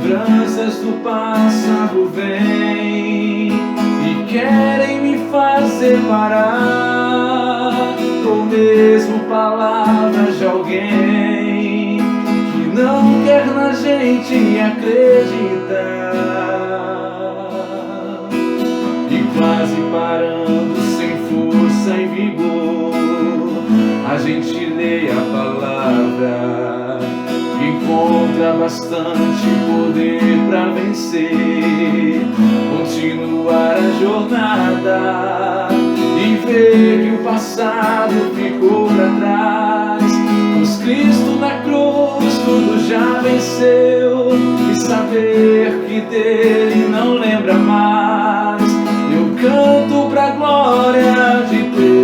Lembranças do passado vêm e querem me fazer parar, ou mesmo palavras de alguém que não quer na gente acreditar. E quase parando, sem força e vigor, a gente lê a palavra, encontra bastante poder para vencer, continuar a jornada e ver que o passado ficou para trás. Pois Cristo na cruz tudo já venceu, e saber que dele não lembra mais, eu canto pra glória de Deus.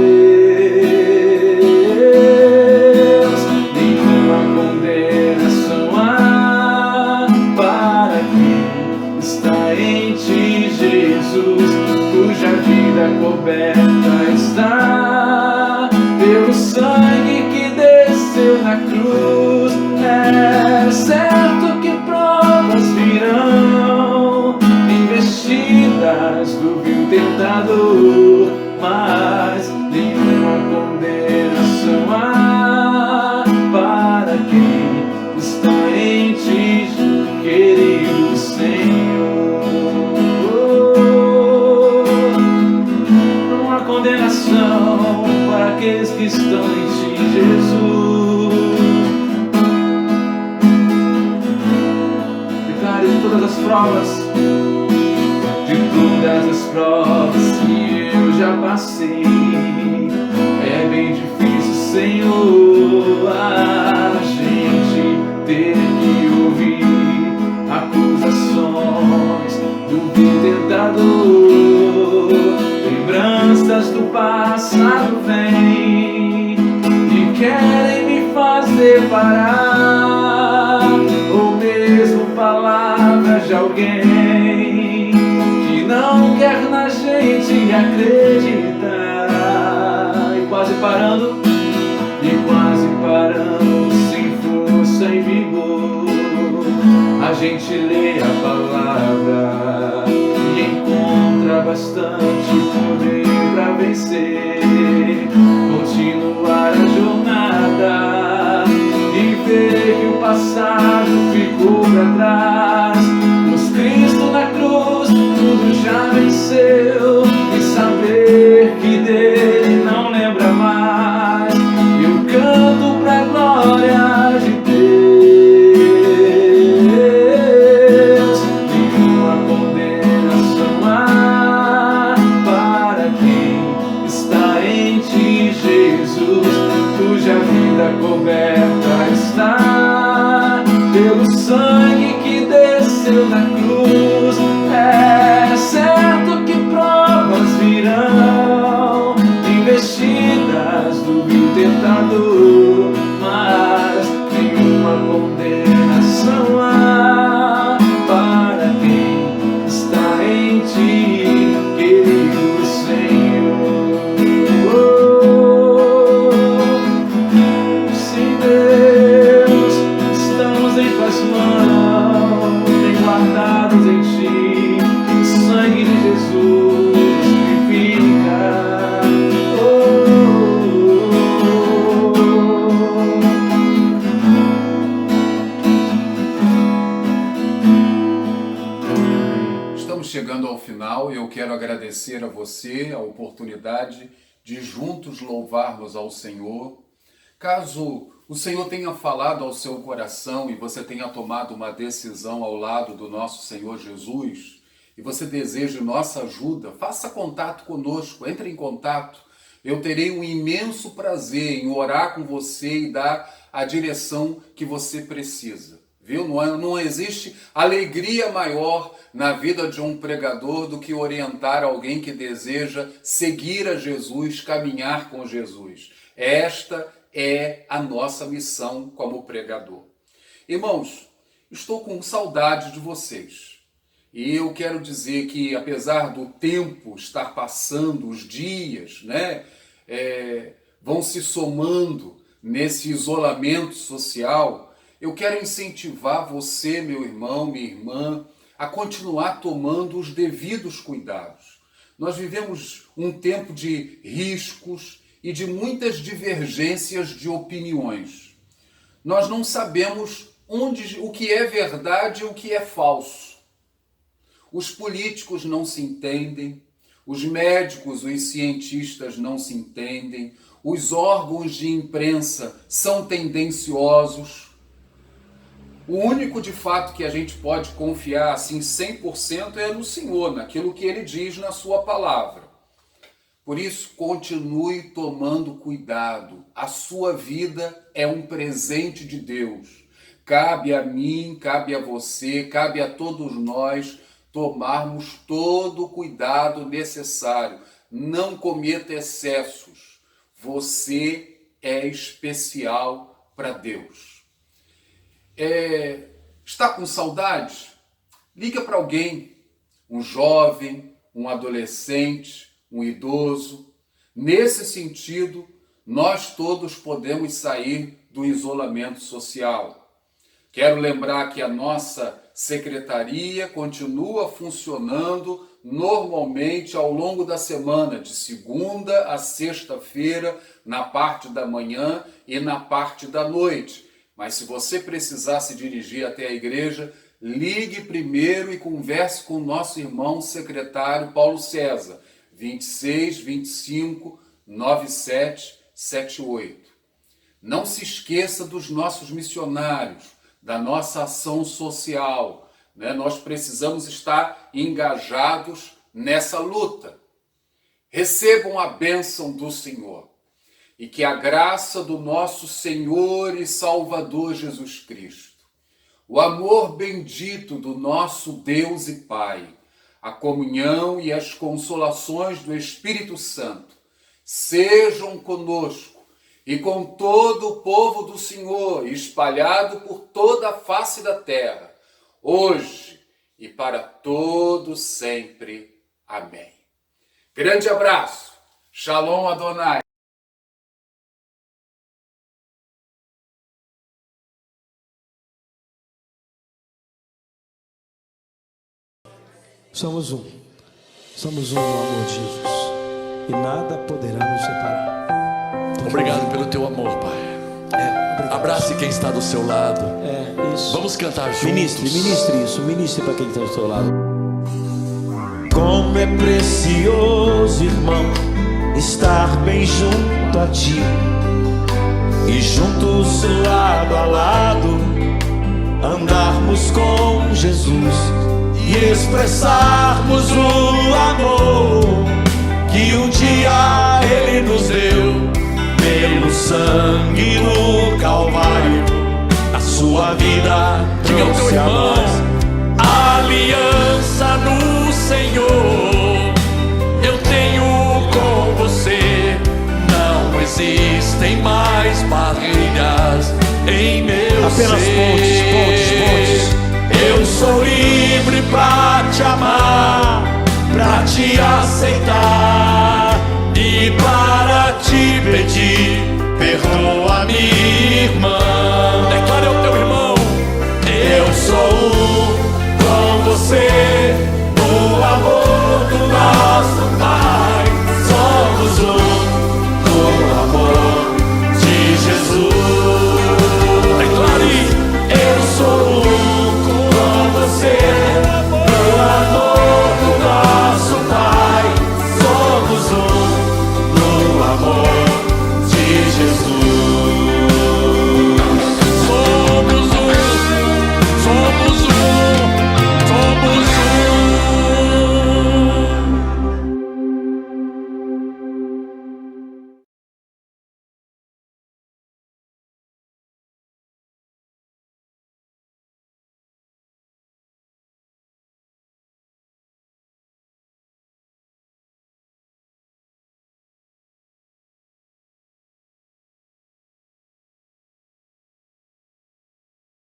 Cuja vida coberta está pelo sangue que desceu na cruz. É certo que provas virão, investidas do vil tentador, mas nenhuma condenação há para quem está em ti, querido Senhor. Condenação para aqueles que estão em ti, Jesus. Declare de todas as provas que eu já passei. É bem difícil, Senhor, a gente ter que ouvir acusações do vil tentador. Lembranças do passado vêm e querem me fazer parar, ou mesmo palavras de alguém que não quer na gente acreditar. E quase parando, sem força e vigor, a gente lê a palavra e encontra bastante poder para vencer, continuar a jornada e ver vida coberta está pelo sangue que desceu da cruz. É certo que provas virão, investidas do vil tentador, mas nenhuma condenação há para quem está em ti, querido Senhor. Sim, Deus, estamos em tuas mãos, bem guardados em ti. O sangue de Jesus vivifica. Estamos chegando ao final e eu quero agradecer a você a oportunidade de juntos louvarmos ao Senhor. Caso o Senhor tenha falado ao seu coração e você tenha tomado uma decisão ao lado do nosso Senhor Jesus e você deseja nossa ajuda, faça contato conosco, entre em contato. Eu terei um imenso prazer em orar com você e dar a direção que você precisa. Viu? Não existe alegria maior na vida de um pregador do que orientar alguém que deseja seguir a Jesus, caminhar com Jesus. Esta é a nossa missão como pregador. Irmãos, estou com saudade de vocês. E eu quero dizer que, apesar do tempo estar passando, os dias, vão se somando nesse isolamento social, eu quero incentivar você, meu irmão, minha irmã, a continuar tomando os devidos cuidados. Nós vivemos um tempo de riscos e de muitas divergências de opiniões. Nós não sabemos o que é verdade e o que é falso. Os políticos não se entendem, os médicos, os cientistas não se entendem, os órgãos de imprensa são tendenciosos. O único de fato que a gente pode confiar assim 100% é no Senhor, naquilo que Ele diz na sua palavra. Por isso, continue tomando cuidado. A sua vida é um presente de Deus. Cabe a mim, cabe a você, cabe a todos nós tomarmos todo o cuidado necessário. Não cometa excessos. Você é especial para Deus. Está com saudade? Liga para alguém, um jovem, um adolescente, um idoso. Nesse sentido, nós todos podemos sair do isolamento social. Quero lembrar que a nossa secretaria continua funcionando normalmente ao longo da semana, de segunda a sexta-feira, na parte da manhã e na parte da noite. Mas se você precisar se dirigir até a igreja, ligue primeiro e converse com o nosso irmão secretário Paulo César, 26 25 97 78. Não se esqueça dos nossos missionários, da nossa ação social. Nós precisamos estar engajados nessa luta. Recebam a bênção do Senhor. E que a graça do nosso Senhor e Salvador Jesus Cristo, o amor bendito do nosso Deus e Pai, a comunhão e as consolações do Espírito Santo sejam conosco e com todo o povo do Senhor, espalhado por toda a face da terra, hoje e para todo sempre. Amém. Grande abraço. Shalom Adonai. Somos um no amor de Jesus, e nada poderá nos separar. Obrigado pelo teu amor, Pai. Abrace quem está do seu lado. Isso. Vamos cantar juntos. Ministre para quem está do seu lado. Como é precioso, irmão, estar bem junto a ti, e juntos lado a lado andarmos com Jesus e expressarmos o amor que um dia Ele nos deu pelo sangue no irmão, aliança no Senhor eu tenho com você. Não existem mais barreiras em meu Apenas ser. pontes. Eu sou livre pra te amar, pra te aceitar.